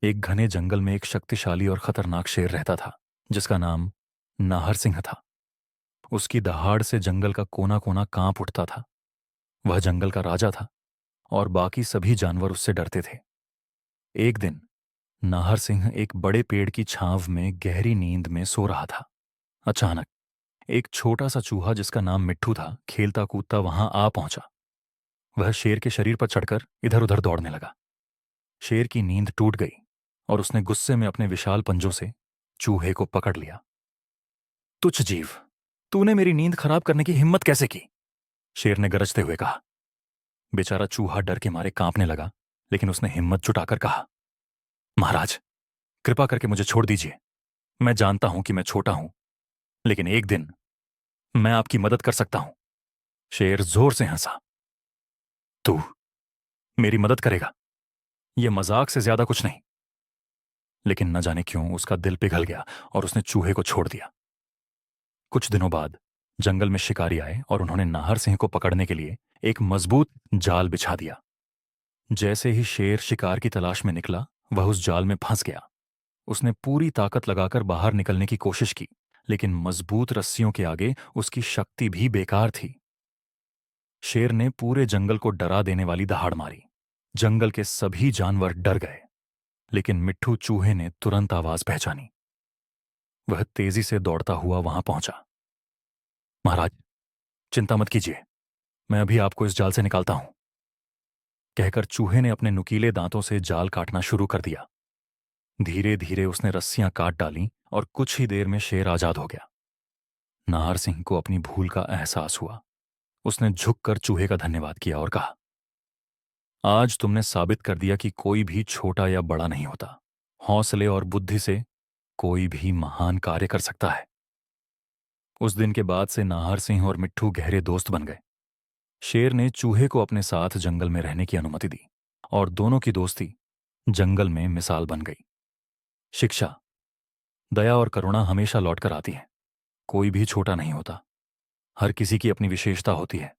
एक घने जंगल में एक शक्तिशाली और खतरनाक शेर रहता था जिसका नाम नाहर सिंह था। उसकी दहाड़ से जंगल का कोना कोना कांप उठता था। वह जंगल का राजा था और बाकी सभी जानवर उससे डरते थे। एक दिन नाहर सिंह एक बड़े पेड़ की छांव में गहरी नींद में सो रहा था। अचानक एक छोटा सा चूहा जिसका नाम मिट्ठू था खेलता कूदता वहां आ पहुंचा। वह शेर के शरीर पर चढ़कर इधर उधर दौड़ने लगा। शेर की नींद टूट गई और उसने गुस्से में अपने विशाल पंजों से चूहे को पकड़ लिया। तुच्छ जीव, तूने मेरी नींद खराब करने की हिम्मत कैसे की? शेर ने गरजते हुए कहा। बेचारा चूहा डर के मारे कांपने लगा, लेकिन उसने हिम्मत जुटाकर कहा, महाराज, कृपा करके मुझे छोड़ दीजिए। मैं जानता हूं कि मैं छोटा हूं, लेकिन एक दिन मैं आपकी मदद कर सकता हूं। शेर जोर से हंसा। तू मेरी मदद करेगा? यह मजाक से ज्यादा कुछ नहीं। लेकिन न जाने क्यों उसका दिल पिघल गया और उसने चूहे को छोड़ दिया। कुछ दिनों बाद जंगल में शिकारी आए और उन्होंने नाहर सिंह को पकड़ने के लिए एक मजबूत जाल बिछा दिया। जैसे ही शेर शिकार की तलाश में निकला, वह उस जाल में फंस गया। उसने पूरी ताकत लगाकर बाहर निकलने की कोशिश की, लेकिन मजबूत रस्सियों के आगे उसकी शक्ति भी बेकार थी। शेर ने पूरे जंगल को डरा देने वाली दहाड़ मारी। जंगल के सभी जानवर डर गए, लेकिन मिट्ठू चूहे ने तुरंत आवाज पहचानी। वह तेजी से दौड़ता हुआ वहां पहुंचा। महाराज, चिंता मत कीजिए, मैं अभी आपको इस जाल से निकालता हूं, कहकर चूहे ने अपने नुकीले दांतों से जाल काटना शुरू कर दिया। धीरे धीरे उसने रस्सियां काट डाली और कुछ ही देर में शेर आजाद हो गया। नाहर सिंह को अपनी भूल का एहसास हुआ। उसने झुककर चूहे का धन्यवाद किया और कहा, आज तुमने साबित कर दिया कि कोई भी छोटा या बड़ा नहीं होता। हौसले और बुद्धि से कोई भी महान कार्य कर सकता है। उस दिन के बाद से नाहर सिंह और मिट्ठू गहरे दोस्त बन गए। शेर ने चूहे को अपने साथ जंगल में रहने की अनुमति दी और दोनों की दोस्ती जंगल में मिसाल बन गई। शिक्षा, दया और करुणा हमेशा लौटकर आती है। कोई भी छोटा नहीं होता। हर किसी की अपनी विशेषता होती है।